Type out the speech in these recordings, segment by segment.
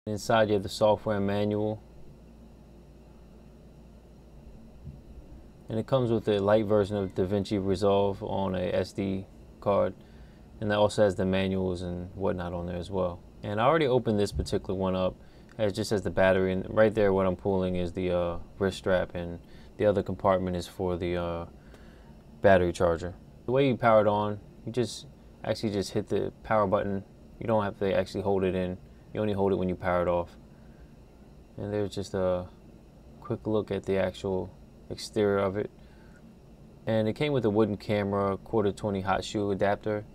Inside you have the software manual, and it comes with a light version of DaVinci Resolve on a SD card, and that also has the manuals and whatnot on there as well. And I already opened this particular one up. It just has the battery, and right there what I'm pulling is the wrist strap, and the other compartment is for the battery charger. The way you power it on, you just hit the power button. You don't have to actually hold it in. You only hold it when you power it off. And there's just a quick look at the actual exterior of it. And it came with a wooden camera, 1/4-20 hot shoe adapter.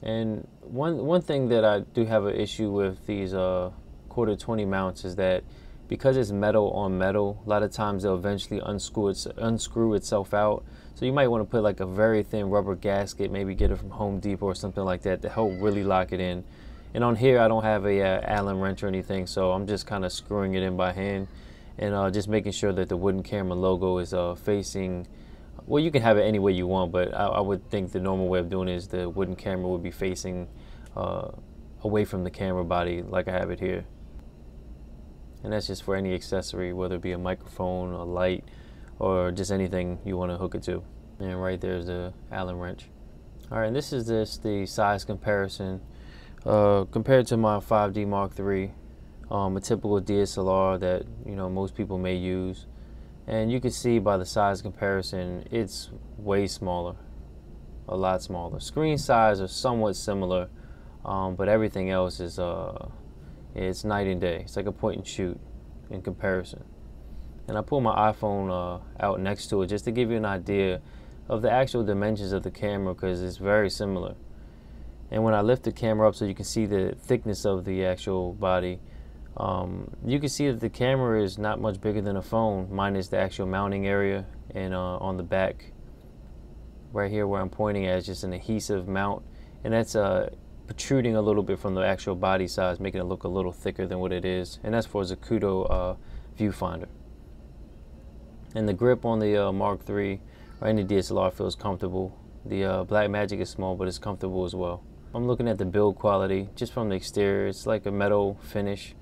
And one thing that I do have an issue with these 1/4-20 mounts is that because it's metal on metal, a lot of times they'll eventually unscrew itself out. So you might want to put like a very thin rubber gasket, maybe get it from Home Depot or something like that to help really lock it in. And on here I don't have a Allen wrench or anything, so I'm just kind of screwing it in by hand, and just making sure that the wooden camera logo is facing, well, you can have it any way you want, but I would think the normal way of doing it is the wooden camera would be facing away from the camera body like I have it here. And that's just for any accessory, whether it be a microphone, a light, or just anything you want to hook it to. And right there's the Allen wrench. All right, and this is the size comparison compared to my 5D Mark III, a typical DSLR that most people may use. And you can see by the size comparison, it's way smaller, a lot smaller. Screen size are somewhat similar, but everything else is it's night and day. It's like a point and shoot in comparison. And I pull my iPhone out next to it just to give you an idea of the actual dimensions of the camera, because it's very similar. And when I lift the camera up so you can see the thickness of the actual body, you can see that the camera is not much bigger than a phone, minus the actual mounting area. And on the back, right here where I'm pointing at, is just an adhesive mount, and that's protruding a little bit from the actual body size, making it look a little thicker than what it is. And that's for Zacuto viewfinder. And the grip on the Mark III or any DSLR feels comfortable. The BlackMagic is small, but it's comfortable as well. I'm looking at the build quality just from the exterior. It's like a metal finish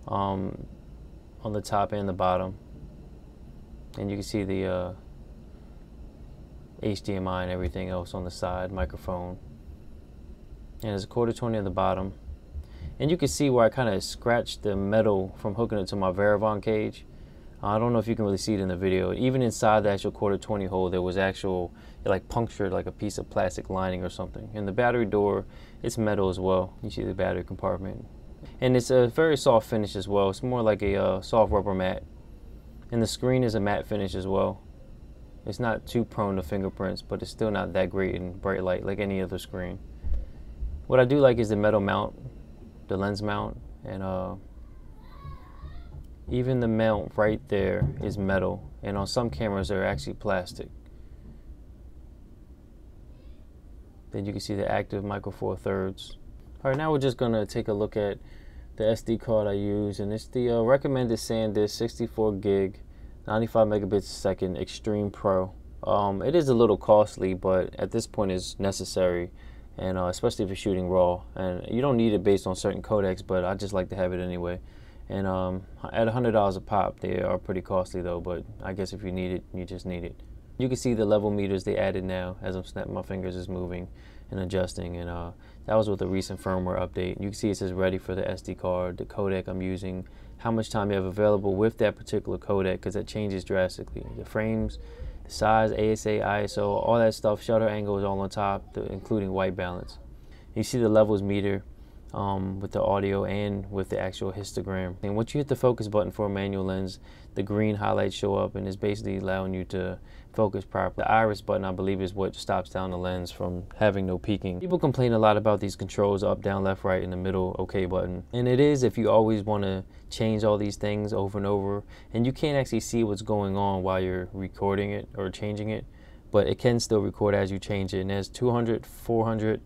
on the top and the bottom. And you can see the HDMI and everything else on the side, microphone. And there's a 1/4-20 on the bottom. And you can see where I kind of scratched the metal from hooking it to my Varavon cage. I don't know if you can really see it in the video. Even inside the actual 1/4-20 hole, there was it like punctured like a piece of plastic lining or something. And the battery door, it's metal as well. You see the battery compartment. And it's a very soft finish as well. It's more like a soft rubber mat. And the screen is a matte finish as well. It's not too prone to fingerprints, but it's still not that great in bright light like any other screen. What I do like is the metal mount, the lens mount, and even the mount right there is metal, and on some cameras they're actually plastic. Then you can see the active micro four thirds. All right, now we're just gonna take a look at the SD card I use, and it's the recommended SanDisk 64 gig, 95 megabits a second Extreme Pro. It is a little costly, but at this point it's necessary, and especially if you're shooting RAW. And you don't need it based on certain codecs, but I just like to have it anyway. And at $100 a pop, they are pretty costly though, but I guess if you need it, you just need it. You can see the level meters they added now as I'm snapping my fingers is moving and adjusting, and that was with a recent firmware update. You can see it says ready for the SD card, the codec I'm using, how much time you have available with that particular codec, because that changes drastically. The frames, the size, ASA, ISO, all that stuff, shutter angle is all on top, including white balance. You see the levels meter with the audio and with the actual histogram. And once you hit the focus button for a manual lens, the green highlights show up, and it's basically allowing you to focus properly. The iris button, I believe, is what stops down the lens from having no peaking. People complain a lot about these controls, up, down, left, right, in the middle OK button. And it is if you always want to change all these things over and over, and you can't actually see what's going on while you're recording it or changing it, but it can still record as you change it. And there's 200, 400,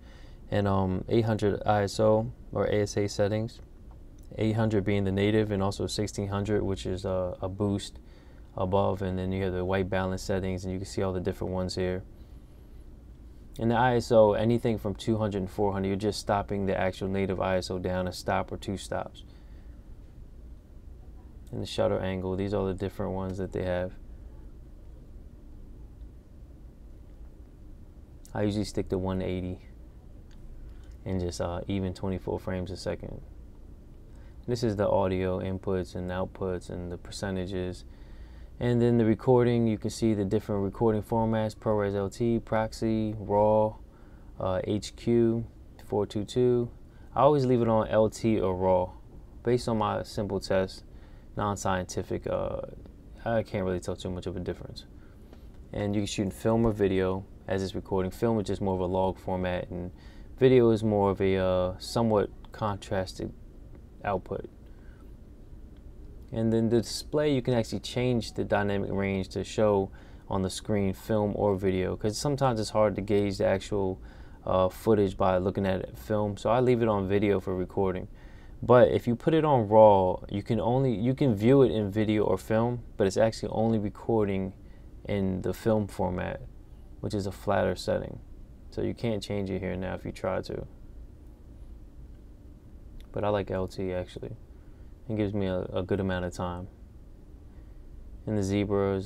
and 800 ISO or ASA settings, 800 being the native, and also 1600, which is a boost above. And then you have the white balance settings, and you can see all the different ones here. In the ISO, anything from 200 and 400, you're just stopping the actual native ISO down a stop or two stops. and the shutter angle. These are the different ones that they have. I usually stick to 180 and just even 24 frames a second. This is the audio inputs and outputs and the percentages. And then the recording, you can see the different recording formats: ProRes LT, Proxy, RAW, HQ, 422. I always leave it on LT or RAW. Based on my simple test, non-scientific, I can't really tell too much of a difference. And you can shoot in film or video as it's recording. Film is just more of a log format, and video is more of a somewhat contrasted output. And then the display, you can actually change the dynamic range to show on the screen film or video, because sometimes it's hard to gauge the actual footage by looking at it film. So I leave it on video for recording. But if you put it on RAW, you can view it in video or film, but it's actually only recording in the film format, which is a flatter setting. So you can't change it here now if you try to. But I like LT actually. It gives me a good amount of time. And the zebras,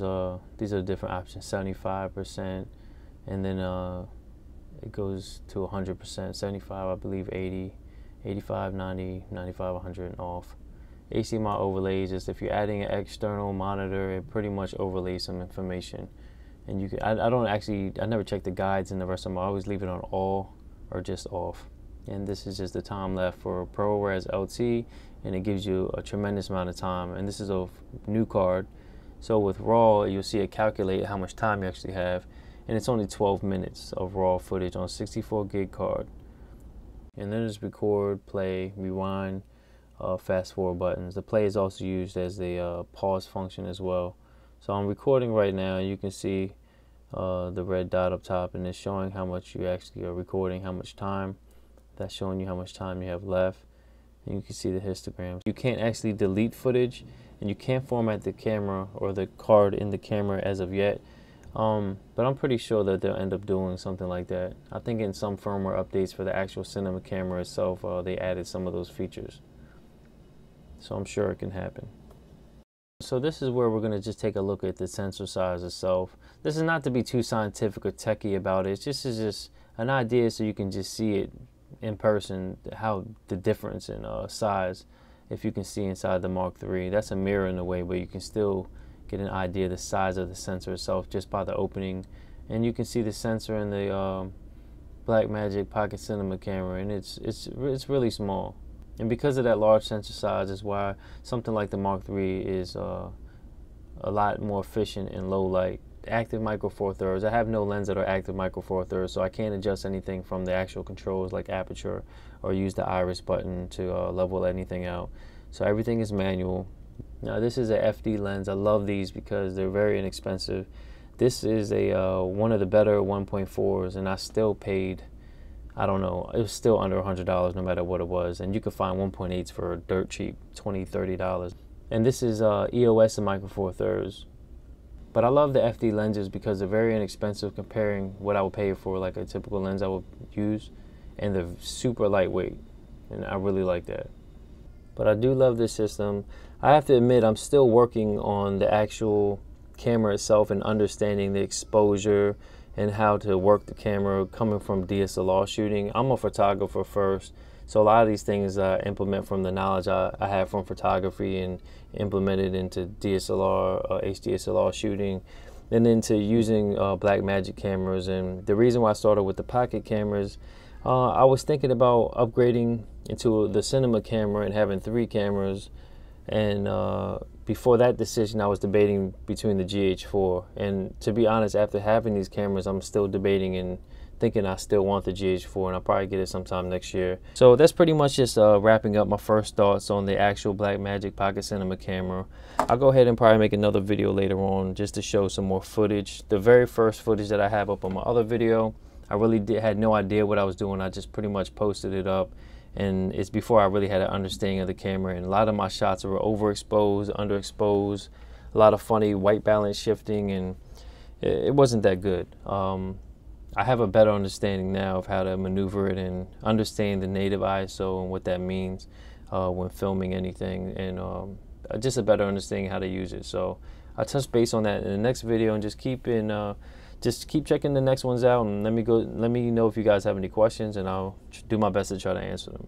these are different options: 75%, and then it goes to 100%, 75, I believe, 80, 85, 90, 95, 100, and off. HDMI overlays, just if you're adding an external monitor, it pretty much overlays some information. And you can, I never check the guides and the rest of them. I always leave it on all or just off. And this is just the time left for ProRes LT, and it gives you a tremendous amount of time. And this is a new card, so with RAW you'll see it calculate how much time you actually have, and it's only 12 minutes of RAW footage on a 64 gig card. And then there's record, play, rewind, fast forward buttons. The play is also used as the pause function as well. So I'm recording right now, and you can see the red dot up top, and it's showing how much you actually are recording, how much time. That's showing you how much time you have left. And you can see the histograms. You can't actually delete footage, and you can't format the camera or the card in the camera as of yet. But I'm pretty sure that they'll end up doing something like that. I think in some firmware updates for the actual cinema camera itself, they added some of those features. So I'm sure it can happen. So this is where we're going to just take a look at the sensor size itself. This is not to be too scientific or techie about it. It's just an idea so you can just see it in person, how the difference in size, if you can see inside the Mark III. That's a mirror in a way, but you can still get an idea of the size of the sensor itself just by the opening. And you can see the sensor in the BlackMagic Pocket Cinema Camera, and it's really small. And because of that large sensor size is why something like the Mark III is a lot more efficient in low light. Active micro four thirds. I have no lens that are active micro four thirds, so I can't adjust anything from the actual controls like aperture or use the iris button to level anything out. So everything is manual. Now this is a FD lens. I love these because they're very inexpensive. This is a one of the better 1.4s, and I still paid, I don't know, it was still under $100 no matter what it was. And you could find 1.8s for dirt cheap, $20, $30. And this is EOS and micro four thirds. But I love the FD lenses because they're very inexpensive comparing what I would pay for like a typical lens I would use, and they're super lightweight, and I really like that. But I do love this system. I have to admit, I'm still working on the actual camera itself and understanding the exposure and how to work the camera coming from DSLR shooting. I'm a photographer first, so a lot of these things I implement from the knowledge I have from photography and implement it into DSLR, HDSLR shooting, and into using BlackMagic cameras. And the reason why I started with the pocket cameras, I was thinking about upgrading into the cinema camera and having 3 cameras. And before that decision, I was debating between the GH4. And to be honest, after having these cameras, I'm still debating and thinking I still want the GH4, and I'll probably get it sometime next year. So that's pretty much just wrapping up my first thoughts on the actual BlackMagic Pocket Cinema Camera. I'll go ahead and probably make another video later on just to show some more footage. The very first footage that I have up on my other video, I really had no idea what I was doing. I just pretty much posted it up, and it's before I really had an understanding of the camera. And a lot of my shots were overexposed, underexposed, a lot of funny white balance shifting, and it wasn't that good. I have a better understanding now of how to maneuver it and understand the native ISO and what that means when filming anything. And just a better understanding how to use it. So I'll touch base on that in the next video, and just keep checking the next ones out, and let me know if you guys have any questions, and I'll do my best to try to answer them.